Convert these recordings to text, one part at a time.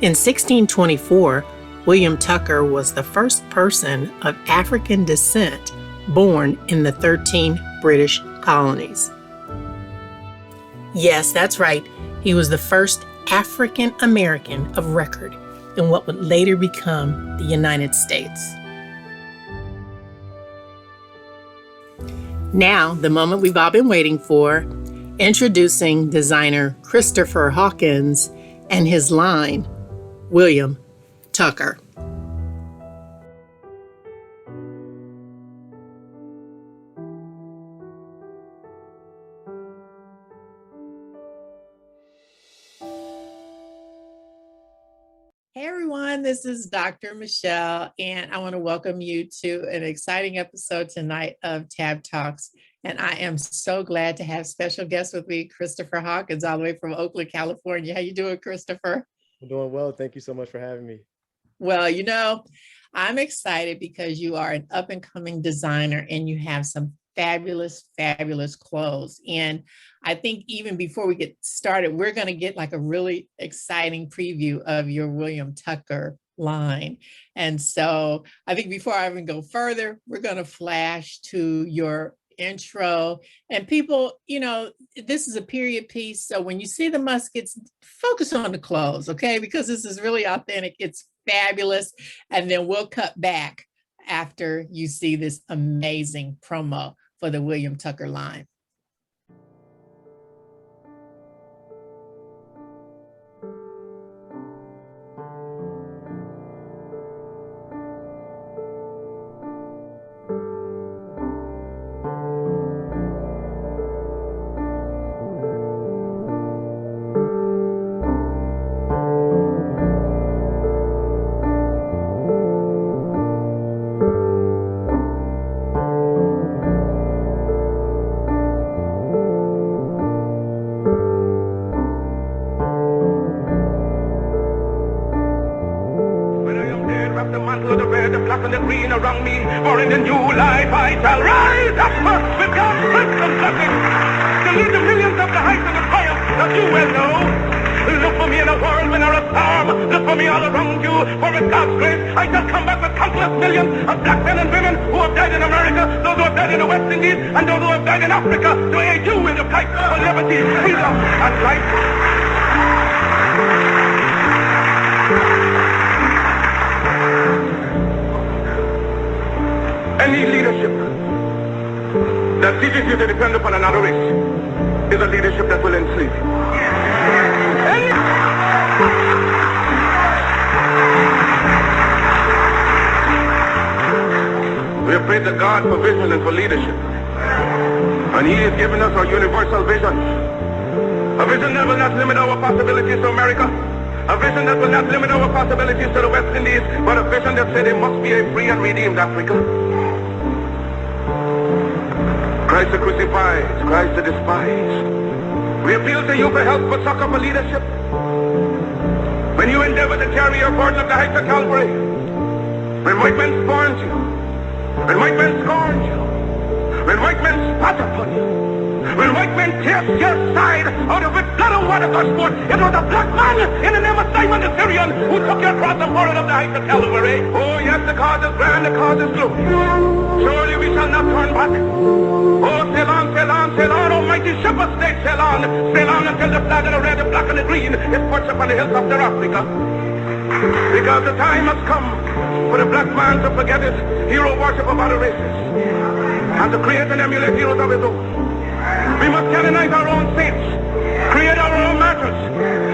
In 1624, William Tucker was the first person of African descent born in the 13 British colonies. Yes, that's right. He was the first African American of record in what would later become the United States. Now, the moment we've all been waiting for, introducing designer Christopher Hawkins and his line, William Tucker. Hey everyone, this is Dr. Michelle, and I want to welcome you to an exciting episode tonight of Tab Talks. And I am so glad to have special guest with me, Christopher Hawkins, all the way from Oakland, California. How you doing, Christopher? I'm doing well. Thank you so much for having me. Well, I'm excited because you are an up-and-coming designer and you have some fabulous, fabulous clothes. And I think even before we get started, we're going to get like a really exciting preview of your William Tucker line. And so I think before I even go further, we're going to flash to your intro. And people, this is a period piece. So when you see the muskets, focus on the clothes, okay? Because this is really authentic. It's fabulous. And then we'll cut back after you see this amazing promo for the William Tucker line. Around me, for in the new life I shall rise up with God's wisdom blessing to lead the millions up the heights of the triumph that you well know. Look for me in a whirlwind or a storm. Look for me all around you, for with God's grace I shall come back with countless millions of black men and women who have died in America, those who have died in the West Indies, and those who have died in Africa to aid you in the fight for liberty, freedom, and life. Any leadership that teaches you to depend upon another race is a leadership that will enslave you. We have prayed to God for vision and for leadership. And He has given us our universal vision. A vision that will not limit our possibilities to America. A vision that will not limit our possibilities to the West Indies, but a vision that said it must be a free and redeemed Africa. Christ the crucified, Christ the despised. We appeal to you for help, for succor, for leadership. When you endeavor to carry your burden up the heights of Calvary, when white men scorn you, when white men scorn you, when white men spat upon you, when white men pierced your side out of it blood and water got sport, it was a black man in the name of Simon the Syrian who took your cross and bore it up the heights of Calvary. Oh yes, the cause is grand, the cause is glorious. Surely we shall not turn back. Oh, sail on, almighty shepherd state, sail on until the flag of the red, the black, and the green is perched upon the hills of their Africa. Because the time has come for the black man to forget his hero worship of other races and to create and emulate heroes of his own. We must canonize our own saints, create our own martyrs,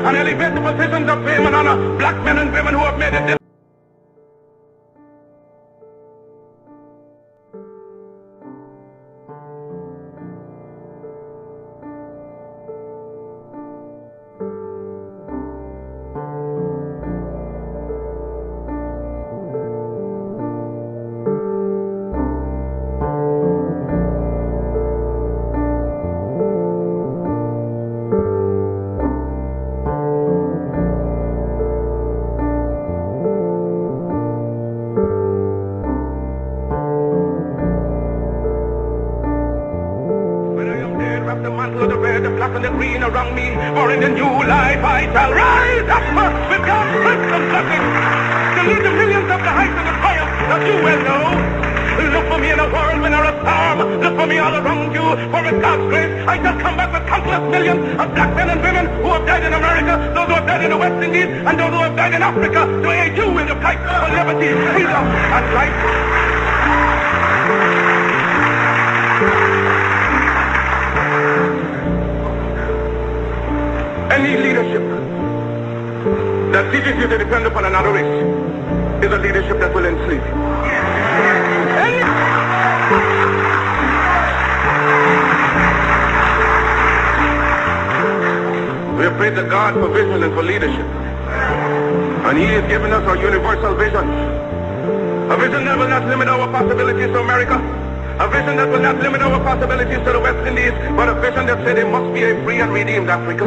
and elevate the positions of fame and honor black men and women who have made it. grass and the green around me. For in the new life I shall rise up with God's strength and blessing to lead the millions up the heights of the triumph that you well know. Look for me in a whirlwind or a storm. Look for me all around you. For with God's grace, I shall come back with countless millions of black men and women who have died in America, those who have died in the West Indies, and those who have died in Africa to aid you in the fight for liberty, freedom, and life. Any leadership that teaches you to depend upon another race is a leadership that will enslave you. We have prayed to God for vision and for leadership. And He has given us our universal vision. A vision that will not limit our possibilities to America. A vision that will not limit our possibilities to the West Indies, but a vision that said there must be a free and redeemed Africa.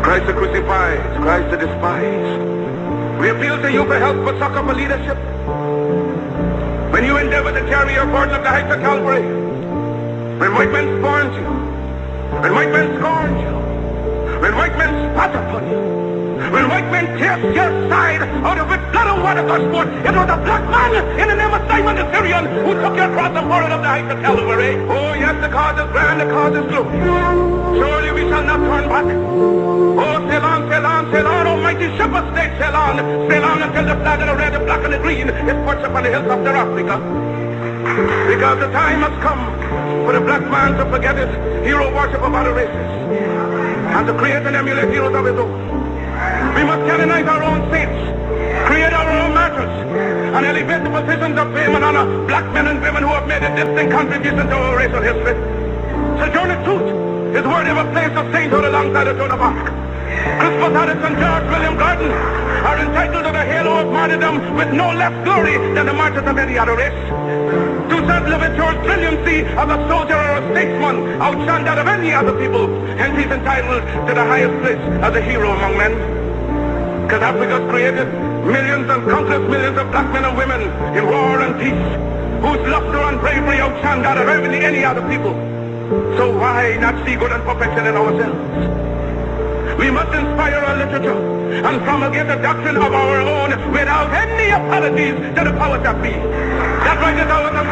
Christ the crucified, Christ the despised. We appeal to you for help, for succor, for leadership. When you endeavor to carry your burden up the heights of Calvary, when white men scorned you, when white men scorned you, when white men spat upon you, when white men pierced your side out of which blood and water gushed forth, it was a black man in the name of Simon the Syrian who took your cross and bore it up the heights of Calvary. Oh yes, the cause is grand, the cause is glory. Surely we shall not turn back. Oh, sail on, almighty ship of state, sail on until the flag of the red, the black, and the green is perched upon the hills of their Africa. Because the time has come for the black man to forget his hero worship of other races and to create and emulate heroes of his own. We must canonize our own saints, create our own martyrs, and elevate the positions of fame and honor black men and women who have made a distinct contribution to our racial history. Sojourner Truth is worthy of a place of sainthood alongside of Joan of Arc. Christopher Hawkins and George William Gordon are entitled to the halo of martyrdom with no less glory than the martyrs of any other race. Toussaint Louverture's brilliancy as a soldier or a statesman outshone that of any other people, hence he's entitled to the highest place as a hero among men. Because Africa's created millions and countless millions of black men and women in war and peace, whose luster and bravery outshone that of any other people. So why not see good and perfection in ourselves? We must inspire our literature and promulgate the doctrine of our own without any apologies to the powers that be. That right is ours of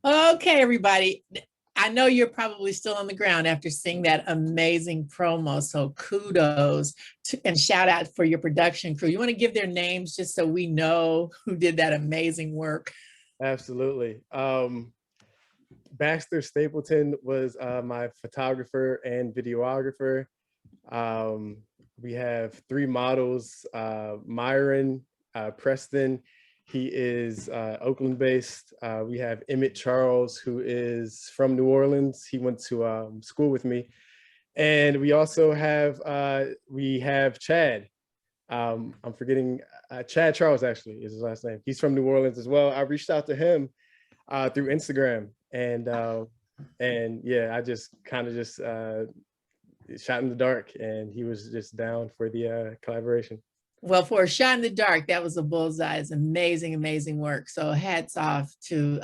God. Okay, everybody. I know you're probably still on the ground after seeing that amazing promo. So kudos and shout out for your production crew. You want to give their names just so we know who did that amazing work? Absolutely. Baxter Stapleton was my photographer and videographer. We have 3 models, Myron Preston, he is Oakland based. We have Emmett Charles, who is from New Orleans. He went to school with me. And we also have, Chad. I'm forgetting, Chad Charles actually is his last name. He's from New Orleans as well. I reached out to him through Instagram, and yeah, I just kind of shot in the dark, and he was just down for the collaboration. Well, for a shot in the dark, that was a bullseye. It's amazing, amazing work. So hats off to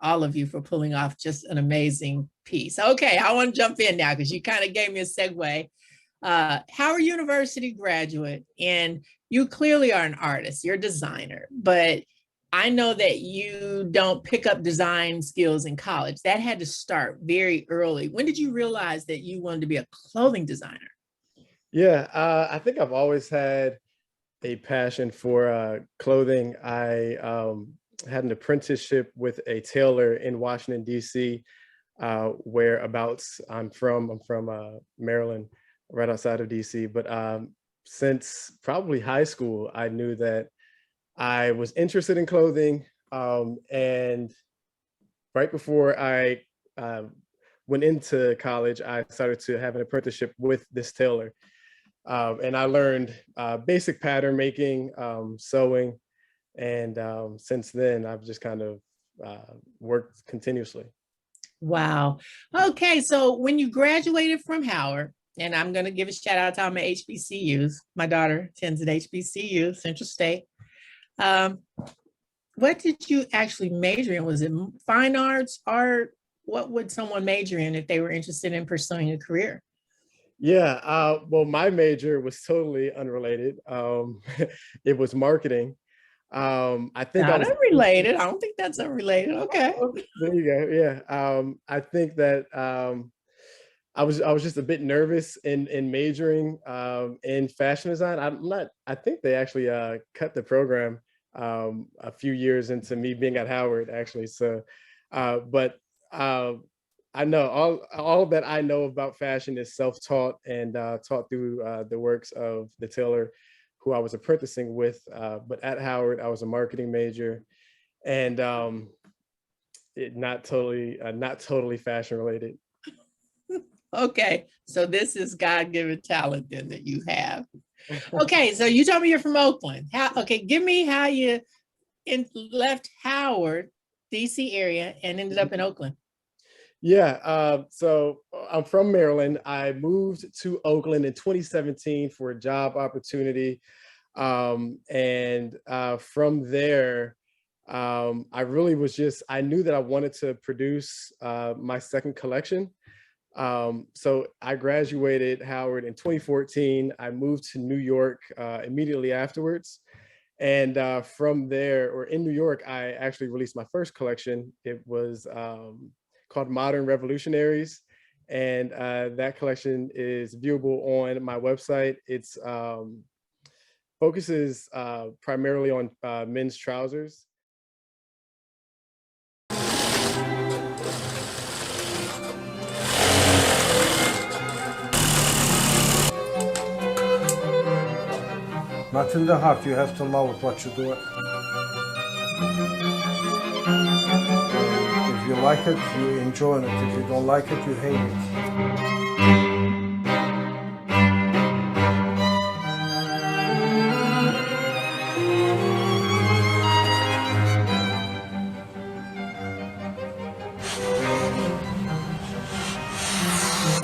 all of you for pulling off just an amazing piece. Okay, I want to jump in now because you kind of gave me a segue. Howard University graduate, and you clearly are an artist, you're a designer, but I know that you don't pick up design skills in college. That had to start very early. When did you realize that you wanted to be a clothing designer? Yeah, I think I've always had a passion for clothing. I had an apprenticeship with a tailor in Washington, D.C., whereabouts I'm from Maryland, right outside of D.C. But since probably high school, I knew that I was interested in clothing. And right before I went into college, I started to have an apprenticeship with this tailor. And I learned basic pattern making, sewing, and since then I've just kind of worked continuously. Wow. Okay, so when you graduated from Howard, and I'm going to give a shout out to all my HBCUs. My daughter attends at HBCU, Central State. what did you actually major in? Was it fine arts, art? What would someone major in if they were interested in pursuing a career? Yeah, well, my major was totally unrelated. It was marketing. I think I Not was, unrelated. I don't think that's unrelated. Okay. oh, there you go. Yeah. I think that I was just a bit nervous in majoring in fashion design. I think they actually cut the program a few years into me being at Howard, actually. So, but uh, I know all that I know about fashion is self-taught and taught through the works of the tailor who I was apprenticing with. But at Howard, I was a marketing major, and not totally fashion related. Okay. So this is God-given talent then that you have. Okay. So you told me you're from Oakland. Okay, give me how you left Howard, DC area, and ended up in Oakland. Yeah, so I'm from Maryland. I moved to Oakland in 2017 for a job opportunity. And from there, I really was I knew that I wanted to produce my second collection. So I graduated Howard in 2014. I moved to New York immediately afterwards. And from there, or in New York, I actually released my first collection. It was called Modern Revolutionaries. And that collection is viewable on my website. It's focuses primarily on men's trousers. Not in the heart, you have to love it, what you do. If you like it, you enjoy it. If you don't like it, you hate it.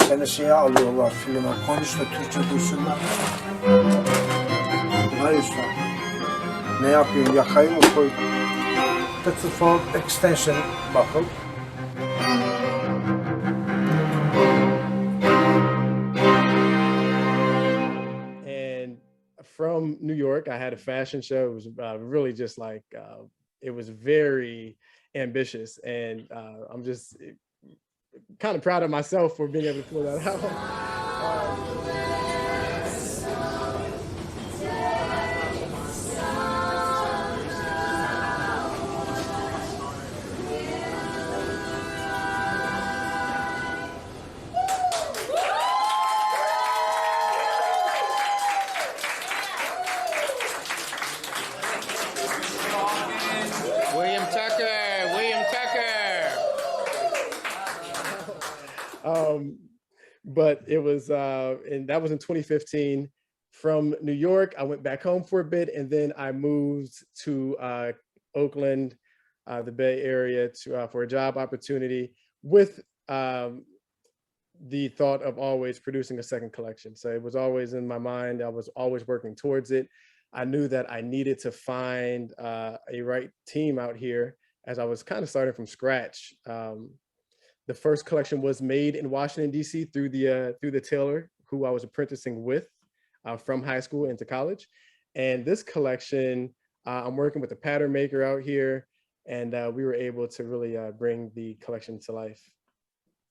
Seni şeye alıyorlar filme, konuş da Türkçe duysunlar. Hayır usta. Ne yapıyorsun? Yakayı mı koy? That's for extension buckle. And from New York, I had a fashion show. It was really just like, it was very ambitious. And I'm just kind of proud of myself for being able to pull that out. William Tucker, William Tucker. But it was, and that was in 2015. From New York, I went back home for a bit, and then I moved to Oakland, the Bay Area, for a job opportunity with the thought of always producing a second collection. So it was always in my mind. I was always working towards it. I knew that I needed to find a right team out here as I was kind of starting from scratch. The first collection was made in Washington, D.C. through the tailor who I was apprenticing with from high school into college. And this collection, I'm working with a pattern maker out here, and we were able to really bring the collection to life.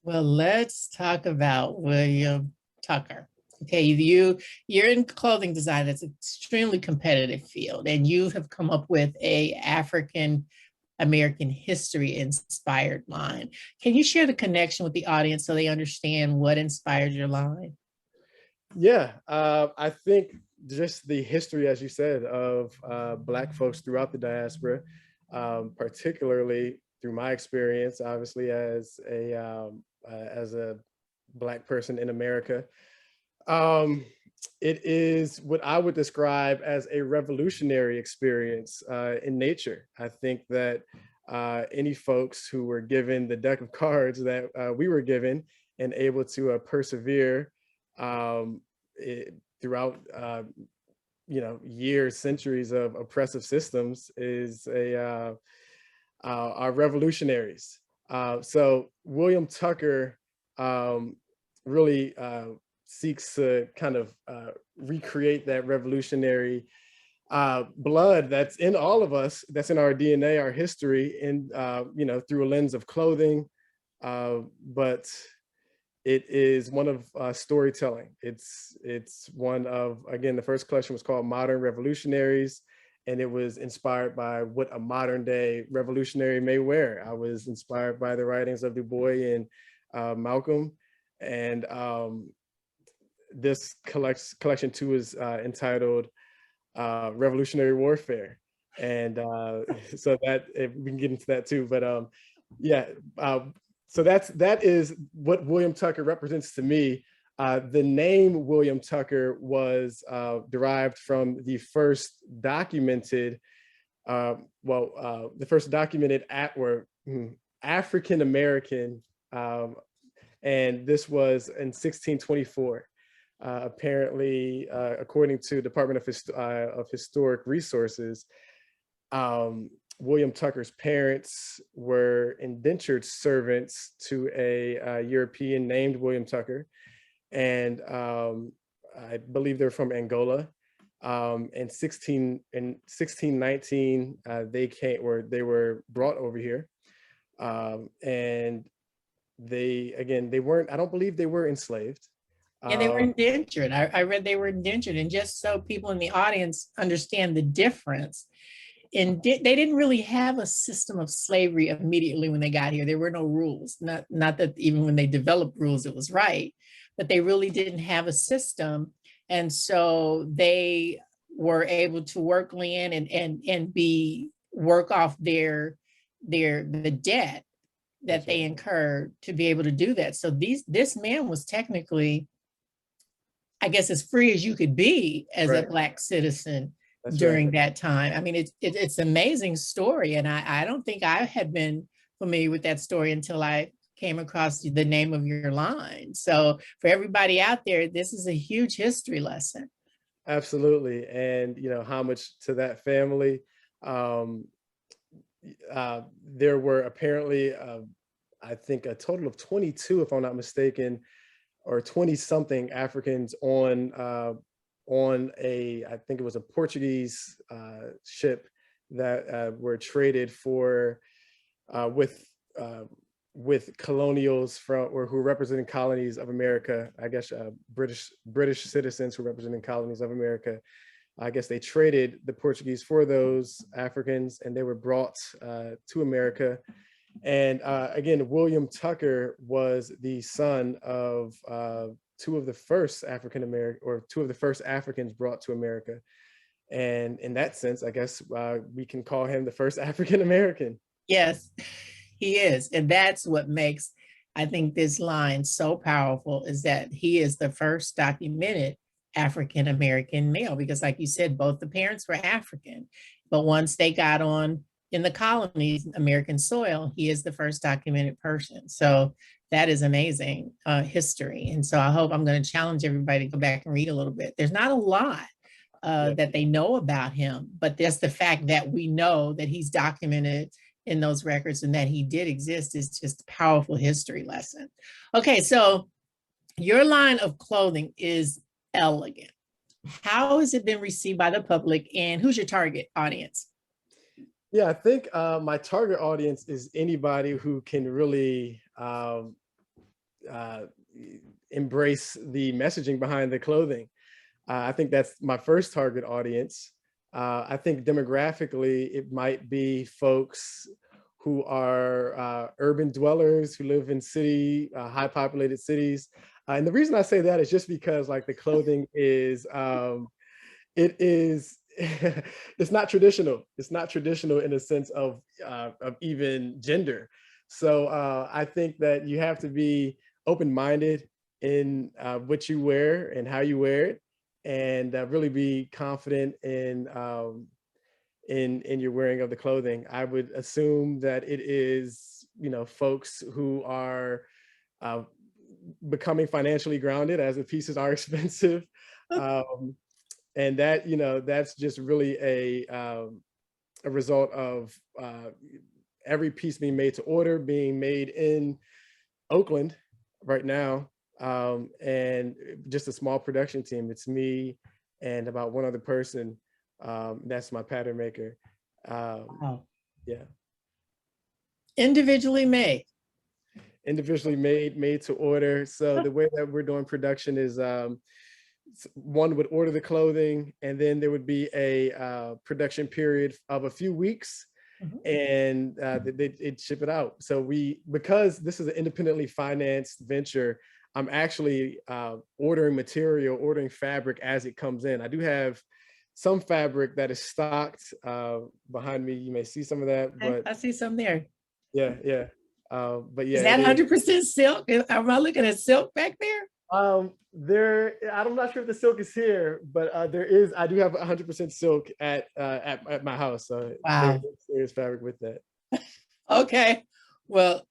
Well, let's talk about William Tucker. Okay, you're in clothing design. It's an extremely competitive field, and you have come up with a African American history inspired line. Can you share the connection with the audience so they understand what inspired your line? Yeah, I think just the history, as you said, of Black folks throughout the diaspora, particularly through my experience, obviously as a Black person in America. It is what I would describe as a revolutionary experience in nature. I think that any folks who were given the deck of cards that we were given and able to persevere throughout years, centuries of oppressive systems is are revolutionaries. So William Tucker really seeks to kind of recreate that revolutionary blood that's in all of us, that's in our DNA, our history, and through a lens of clothing. But it is one of storytelling. It's one of, again, the first collection was called Modern Revolutionaries, and it was inspired by what a modern day revolutionary may wear. I was inspired by the writings of Du Bois and Malcolm, and this collection too is entitled Revolutionary Warfare, and so that we can get into that too. But so that is what William Tucker represents to me. The name William Tucker was derived from the first documented, African American, and this was in 1624. Apparently, according to Department of Historic Resources, William Tucker's parents were indentured servants to a European named William Tucker, and I believe they're from Angola. In 1619, they were brought over here, and they weren't. I don't believe they were enslaved. Yeah, they were indentured. I read they were indentured, and just so people in the audience understand the difference. And they didn't really have a system of slavery immediately when they got here. There were no rules. Not that even when they developed rules, it was right, but they really didn't have a system. And so they were able to work land and work off the debt that they incurred to be able to do that. So this man was technically, I guess, as free as you could be as a Black citizen. That's during that time. I mean, it's an amazing story. And I don't think I had been familiar with that story until I came across the name of your line. So for everybody out there, this is a huge history lesson. Absolutely. And, homage to that family. There were apparently, I think, a total of 22, if I'm not mistaken, or 20 something Africans on I think it was a Portuguese ship that were traded for with colonials who were representing colonies of America. I guess British citizens who were representing colonies of America. I guess they traded the Portuguese for those Africans, and they were brought to America. And again, William Tucker was the son of two of the first Africans brought to America. And in that sense, I guess we can call him the first African American. Yes, he is. And that's what makes, I think, this line so powerful, is that he is the first documented African American male, because like you said, both the parents were African, but once they got on in the colonies, American soil, he is the first documented person. So that is amazing history. And so I'm going to challenge everybody to go back and read a little bit. There's not a lot that they know about him, but that's the fact that we know that he's documented in those records and that he did exist is just a powerful history lesson. Okay, so your line of clothing is elegant. How has it been received by the public, and who's your target audience? Yeah, I think my target audience is anybody who can really embrace the messaging behind the clothing. I think that's my first target audience. I think demographically, it might be folks who are urban dwellers who live in high populated cities. And the reason I say that is just because the clothing is, it's not traditional. It's not traditional in the sense of even gender. So I think that you have to be open-minded in what you wear and how you wear it, and really be confident in your wearing of the clothing. I would assume that it is, folks who are becoming financially grounded, as the pieces are expensive. And that, that's just really a result of every piece being made to order, being made in Oakland right now, and just a small production team. It's me and about one other person. That's my pattern maker. Wow. Yeah. Individually made. Individually made to order. So the way that we're doing production is one would order the clothing, and then there would be a production period of a few weeks, and they'd ship it out. So because this is an independently financed venture, I'm actually ordering ordering fabric as it comes in. I do have some fabric that is stocked behind me. You may see some of that, but I see some there. Yeah. But yeah, is that 100% silk? Am I looking at silk back there? I'm not sure if the silk is here, but I do have 100% silk at my house. So wow. There's fabric with that. Okay. Well,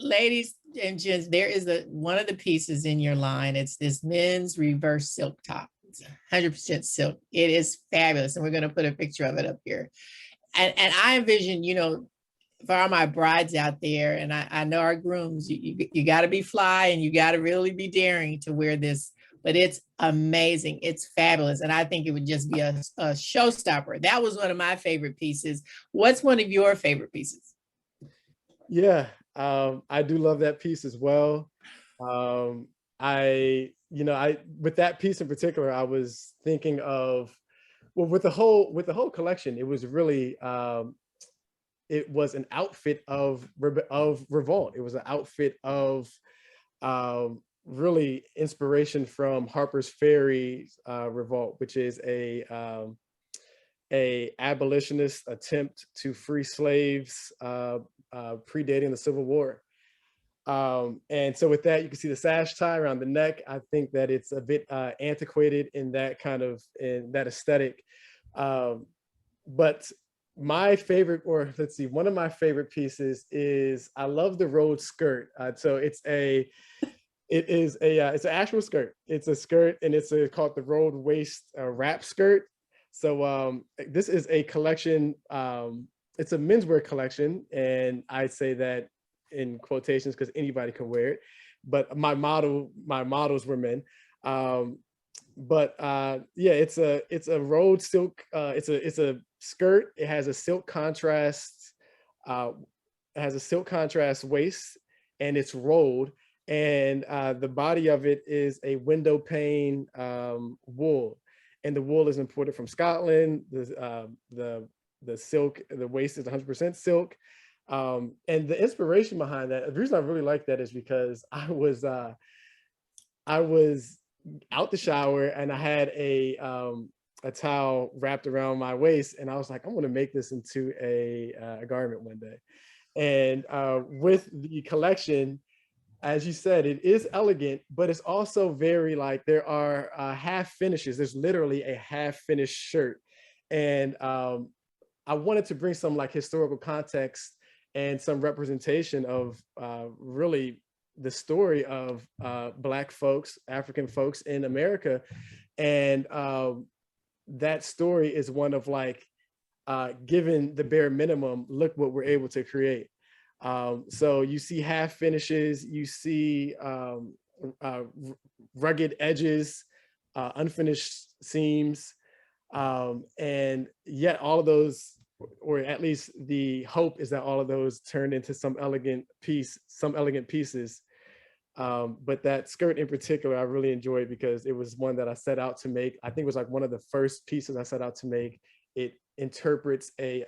ladies and gents, there is one of the pieces in your line. It's this men's reverse silk top. It's 100% silk. It is fabulous. And we're going to put a picture of it up here. And I envision, for all my brides out there, and I know our grooms, you got to be fly and you got to really be daring to wear this, but it's amazing. It's fabulous. And I think it would just be a showstopper. That was one of my favorite pieces. What's one of your favorite pieces? Yeah, I do love that piece as well. With that piece in particular, I was thinking of, well, with the whole collection, it was really, it was an outfit of revolt. It was an outfit of really inspiration from Harper's Ferry revolt, which is a abolitionist attempt to free slaves predating the Civil War. And so with that, you can see the sash tie around the neck. I think that it's a bit antiquated in that aesthetic. But my favorite, one of my favorite pieces is, I love the Rhodes skirt. So it's an actual skirt. It's a skirt, and it's called the Rhodes waist wrap skirt. So this is a collection. It's a menswear collection, and I say that in quotations because anybody can wear it. But my models were men. It's a Rhodes silk. It's a skirt. It has a silk contrast. Waist, and it's rolled. And the body of it is a window pane wool, and the wool is imported from Scotland. The silk, the waist is 100% silk. And the inspiration behind that, the reason I really like that is because I was out the shower and I had a towel wrapped around my waist, and I was like, I want to make this into a garment one day. And with the collection, as you said, it is elegant, but it's also very there are half finishes. There's literally a half finished shirt. And I wanted to bring some historical context and some representation of really the story of Black folks, African folks in America. And that story is one of given the bare minimum, look what we're able to create. So you see half finishes, you see rugged edges, unfinished seams, and yet all of those, or at least the hope is that all of those turn into some elegant pieces. But that skirt in particular, I really enjoyed because it was one that I set out to make. I think it was one of the first pieces I set out to make. It interprets a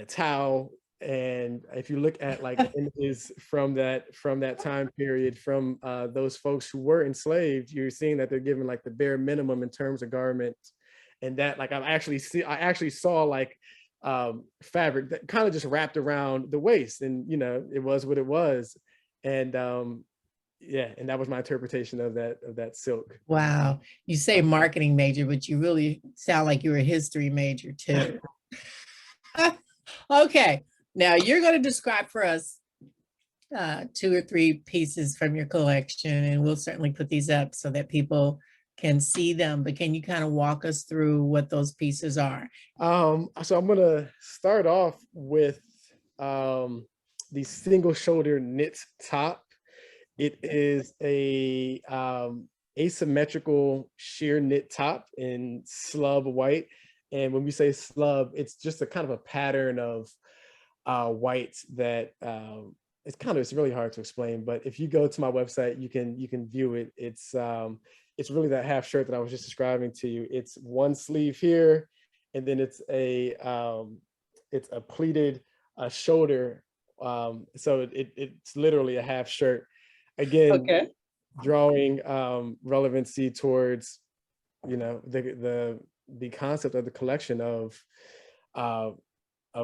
towel, and if you look at images from that time period, from those folks who were enslaved, you're seeing that they're given the bare minimum in terms of garments. And that I actually saw fabric that kind of just wrapped around the waist, and it was what it was. And and that was my interpretation of that silk. Wow. You say marketing major, but you really sound like you're a history major too. Okay, now you're going to describe for us 2 or 3 pieces from your collection, and we'll certainly put these up so that people can see them, but can you kind of walk us through what those pieces are? So I'm gonna start off with the single shoulder knit top. It is a asymmetrical sheer knit top in slub white. And when we say slub, it's just a kind of a pattern of white that it's really hard to explain. But if you go to my website, you can view it. It's really that half shirt that I was just describing to you. It's one sleeve here, and then it's a pleated shoulder. So it's literally a half shirt. Again, Okay. drawing relevancy towards, the concept of the collection of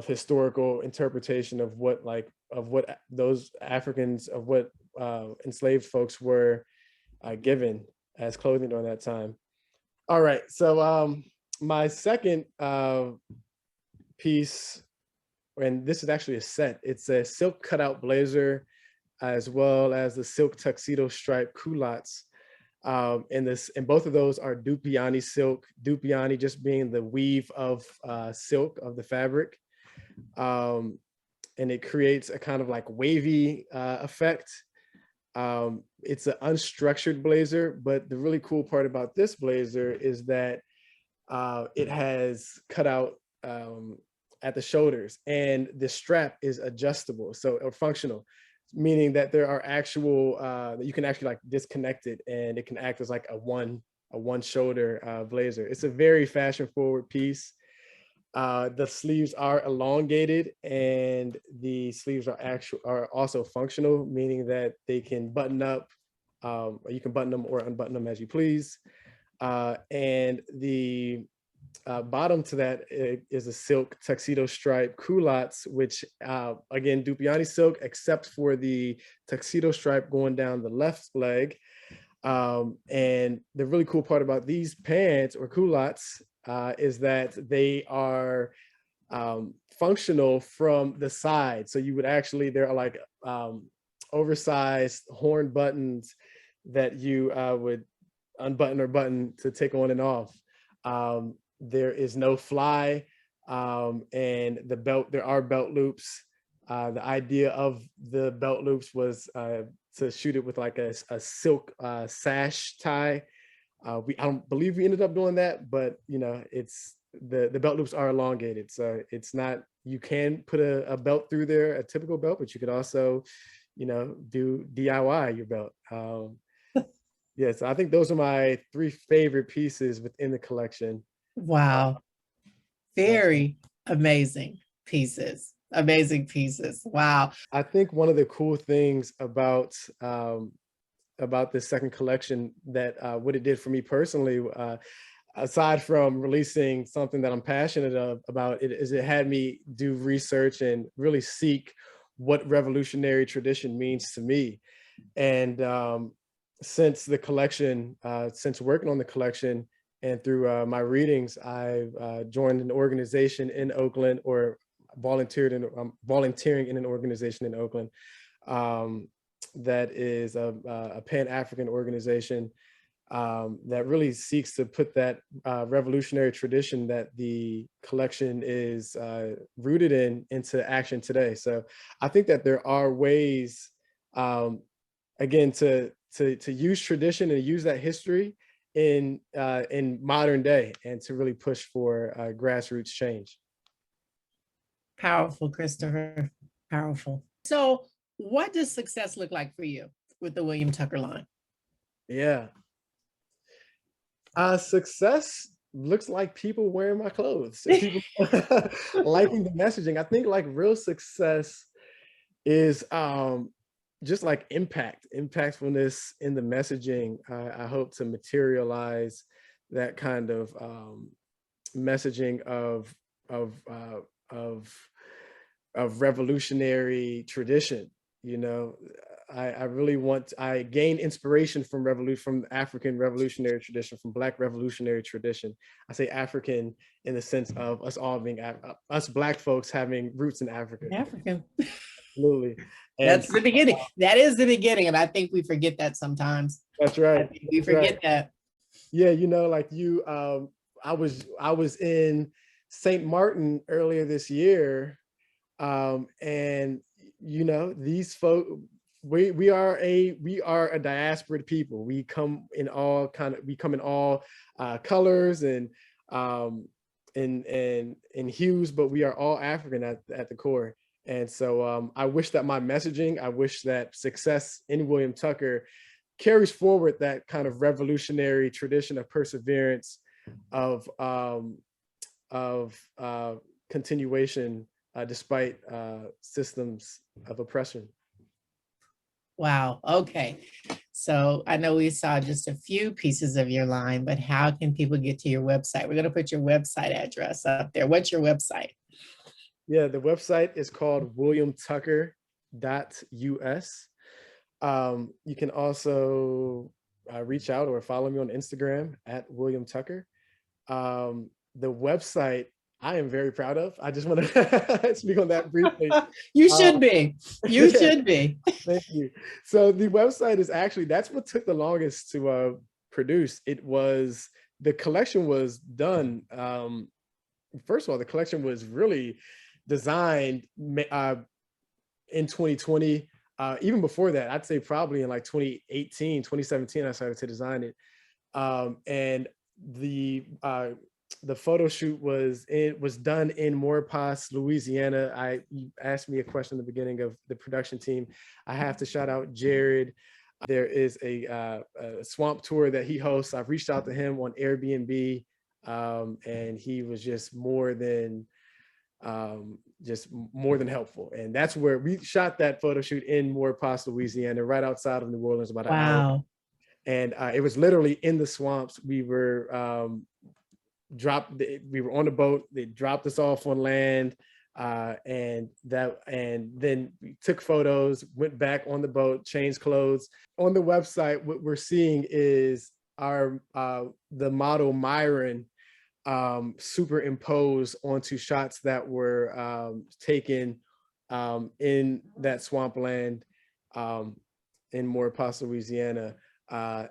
historical interpretation of what those Africans, of what enslaved folks were given as clothing during that time. All right, so my second piece, and this is actually a set. It's a silk cutout blazer, as well as the silk tuxedo stripe culottes. And both of those are Dupiani silk. Dupiani just being the weave of silk of the fabric. And it creates a kind of like wavy effect. It's an unstructured blazer, but the really cool part about this blazer is that it has cutout at the shoulders, and the strap is adjustable, or functional, meaning that there are actual that you can actually like disconnect it, and it can act as like a one shoulder blazer. It's a very fashion forward piece. The sleeves are elongated, and the sleeves are also functional, meaning that they can button up, or you can button them or unbutton them as you please. And the bottom to that is a silk tuxedo stripe culottes, which again, Dupiani silk, except for the tuxedo stripe going down the left leg. And the really cool part about these pants or culottes is that they are functional from the side. So you would actually, there are like oversized horn buttons that you would unbutton or button to take on and off. There is no fly, and the belt, there are belt loops. The idea of the belt loops was to shoot it with like a silk sash tie. I don't believe we ended up doing that, but it's the belt loops are elongated, so it's not, you can put a belt through there, a typical belt, but you could also do DIY your belt. Yeah, so I think those are my three favorite pieces within the collection. Wow. Very amazing pieces. Amazing pieces. Wow. I think one of the cool things about this second collection, that what it did for me personally, aside from releasing something that I'm passionate about, it had me do research and really seek what revolutionary tradition means to me. And since the collection, since working on the collection and through my readings, I've joined an organization in Oakland, or volunteering in an organization in Oakland that is a Pan-African organization that really seeks to put that revolutionary tradition that the collection is rooted in into action today. So I think that there are ways, again, to use tradition and use that history in modern day, and to really push for grassroots change. Powerful, Christopher. Powerful. So what does success look like for you with the William Tucker line? Yeah. Success looks like people wearing my clothes, people liking the messaging. I think like real success is just like impactfulness in the messaging. I hope to materialize that kind of messaging of revolutionary tradition. I really I gain inspiration from African revolutionary tradition, from Black revolutionary tradition. I say African in the sense of us all being us Black folks having roots in Africa. African. Absolutely. And that's the beginning. That is the beginning, and I think we forget that sometimes. That's right. We forget that. Yeah, like I was in St. Martin earlier this year, and these folk, we are a diasporic people. We come in all colors and in hues, but we are all African at the core. And so I wish that I wish that success in William Tucker carries forward that kind of revolutionary tradition of perseverance, of continuation, despite systems of oppression. Wow. Okay. So I know we saw just a few pieces of your line, but how can people get to your website? We're going to put your website address up there. What's your website? Yeah, the website is called williamtucker.us. You can also reach out or follow me on Instagram at William Tucker. The website I am very proud of. I just want to speak on that briefly. You should be. You should be. Thank you. So the website is actually, that's what took the longest to produce. The collection was done. First of all, the collection was really designed in 2020. Even before that, I'd say probably in like 2018, 2017, I started to design it. And the photo shoot was done in Maurepas, Louisiana. You asked me a question at the beginning of the production team. I have to shout out Jared. There is a swamp tour that he hosts. I've reached out to him on Airbnb, and he was just more than helpful. And that's where we shot that photo shoot, in Maurepas, Louisiana, right outside of New Orleans, about an hour. And it was literally in the swamps. We were we were on the boat. They dropped us off on land, and then we took photos, went back on the boat, changed clothes. On the website, what we're seeing is the model Myron superimposed onto shots that were taken in that swampland in Maurepas, Louisiana. The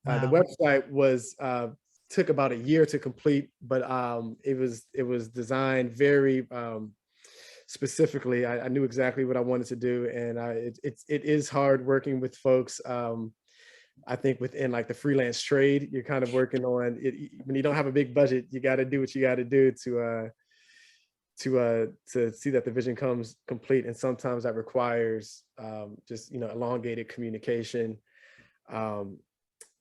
website took about a year to complete, but it was designed very specifically. I knew exactly what I wanted to do, and it is hard working with folks. I think within like the freelance trade, you're kind of working on it when you don't have a big budget. You got to do what you got to do to see that the vision comes complete, and sometimes that requires just elongated communication.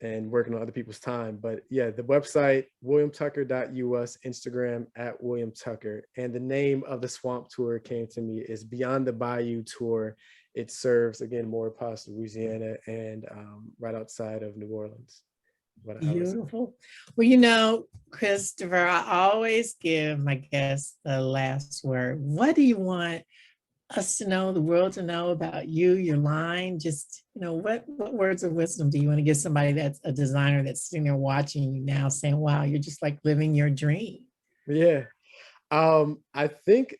And working on other people's time. But yeah, the website, williamtucker.us, Instagram at William Tucker. And the name of the swamp tour came to me is Beyond the Bayou Tour. It serves, again, Maurepas, Louisiana, and right outside of New Orleans. Beautiful. Well, Christopher, I always give my guests the last word. What do you want us to know, the world to know about you, your line? Just, what words of wisdom do you want to give somebody that's a designer that's sitting there watching you now saying, wow, you're just like living your dream? Yeah. I think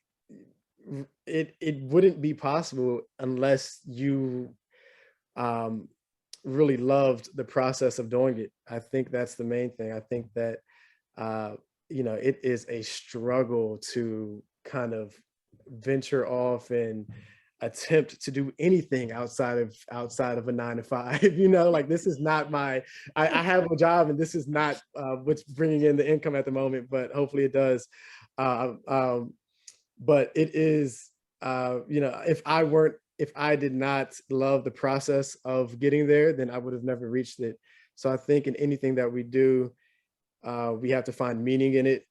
it wouldn't be possible unless you really loved the process of doing it. I think that's the main thing. I think that, it is a struggle to kind of venture off and attempt to do anything outside of a 9-to-5. Like, this is not I have a job, and this is not what's bringing in the income at the moment, but hopefully it does. But it is, if I did not love the process of getting there, then I would have never reached it. So I think in anything that we do, we have to find meaning in it.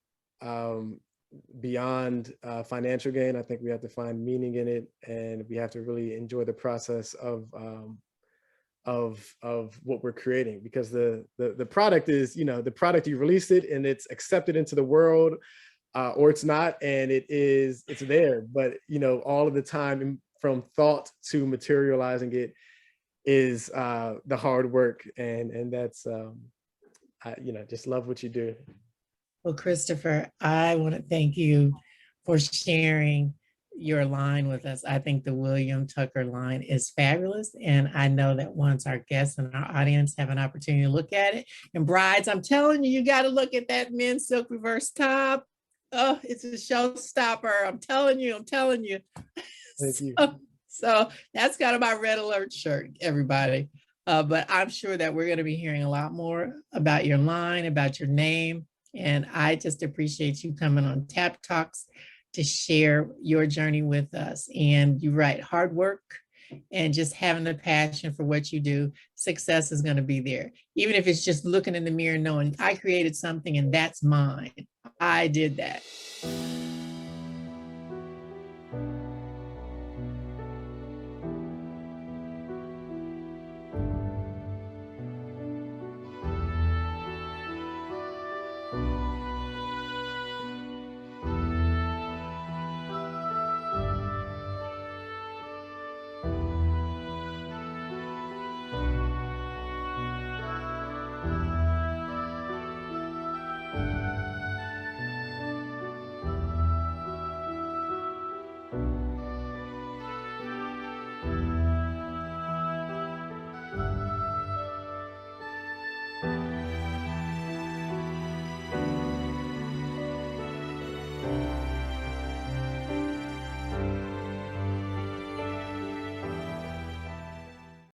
Beyond financial gain, I think we have to find meaning in it, and we have to really enjoy the process of what we're creating, because the product is, the product, you release it and it's accepted into the world, or it's not, and it's there. But all of the time from thought to materializing it is the hard work, and that's just love what you do. Well, Christopher, I want to thank you for sharing your line with us. I think the William Tucker line is fabulous. And I know that once our guests and our audience have an opportunity to look at it, and brides, I'm telling you, you got to look at that men's silk reverse top. Oh, it's a showstopper. I'm telling you, I'm telling you. Thank you. So that's kind of my red alert shirt, everybody. But I'm sure that we're going to be hearing a lot more about your line, about your name. And I just appreciate you coming on Tap Talks to share your journey with us. And you're right, hard work and just having the passion for what you do, success is going to be there. Even if it's just looking in the mirror knowing I created something and that's mine. I did that.